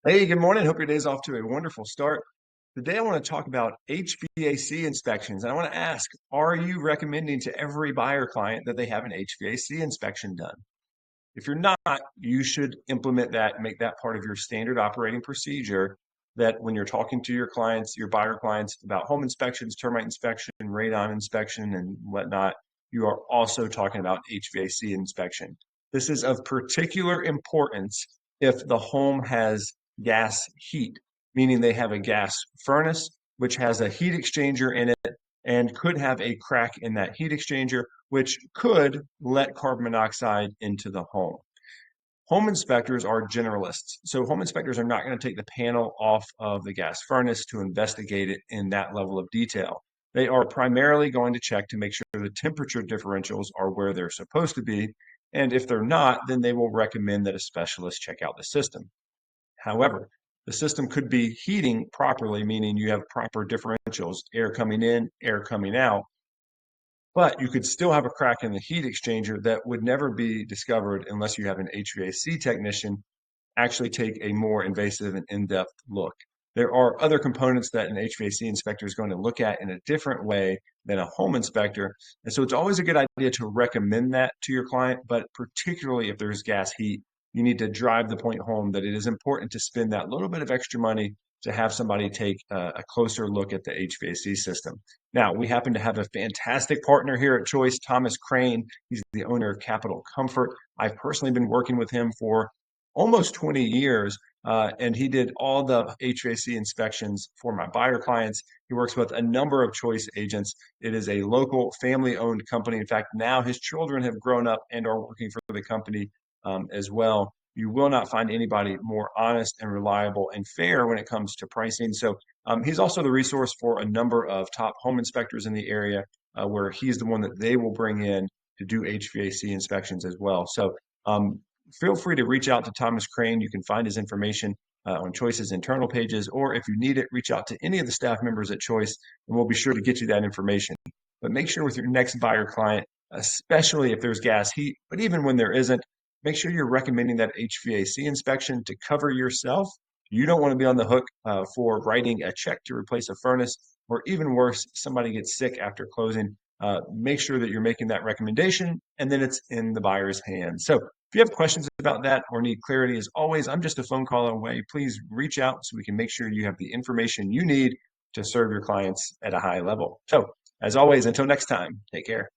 Hey, good morning. Hope your day's off to a wonderful start. Today, I want to talk about HVAC inspections. And I want to ask, are you recommending to every buyer client that they have an HVAC inspection done? If you're not, you should implement that, make that part of your standard operating procedure that when you're talking to your clients, your buyer clients about home inspections, termite inspection, radon inspection, and whatnot, you are also talking about HVAC inspection. This is of particular importance if the home has gas heat, meaning they have a gas furnace, which has a heat exchanger in it and could have a crack in that heat exchanger, which could let carbon monoxide into the home. Home inspectors are generalists. So home inspectors are not going to take the panel off of the gas furnace to investigate it in that level of detail. They are primarily going to check to make sure the temperature differentials are where they're supposed to be. And if they're not, then they will recommend that a specialist check out the system. However, the system could be heating properly, meaning you have proper differentials, air coming in, air coming out, but you could still have a crack in the heat exchanger that would never be discovered unless you have an HVAC technician actually take a more invasive and in-depth look. There are other components that an HVAC inspector is going to look at in a different way than a home inspector. And so it's always a good idea to recommend that to your client, but particularly if there's gas heat, you need to drive the point home that it is important to spend that little bit of extra money to have somebody take a closer look at the HVAC system. Now, we happen to have a fantastic partner here at Choice, Thomas Crane. He's the owner of Capital Comfort. I've personally been working with him for almost 20 years, and he did all the HVAC inspections for my buyer clients. He works with a number of Choice agents. It is a local family-owned company. In fact, now his children have grown up and are working for the company as well. You will not find anybody more honest and reliable and fair when it comes to pricing. So he's also the resource for a number of top home inspectors in the area where he's the one that they will bring in to do HVAC inspections as well. So feel free to reach out to Thomas Crane. You can find his information on Choice's internal pages, or if you need it, reach out to any of the staff members at Choice, and we'll be sure to get you that information. But make sure with your next buyer client, especially if there's gas heat, but even when there isn't, make sure you're recommending that HVAC inspection to cover yourself. You don't want to be on the hook for writing a check to replace a furnace, or even worse, somebody gets sick after closing. Make sure that you're making that recommendation and then it's in the buyer's hands. So if you have questions about that or need clarity, as always, I'm just a phone call away. Please reach out so we can make sure you have the information you need to serve your clients at a high level. So as always, until next time, take care.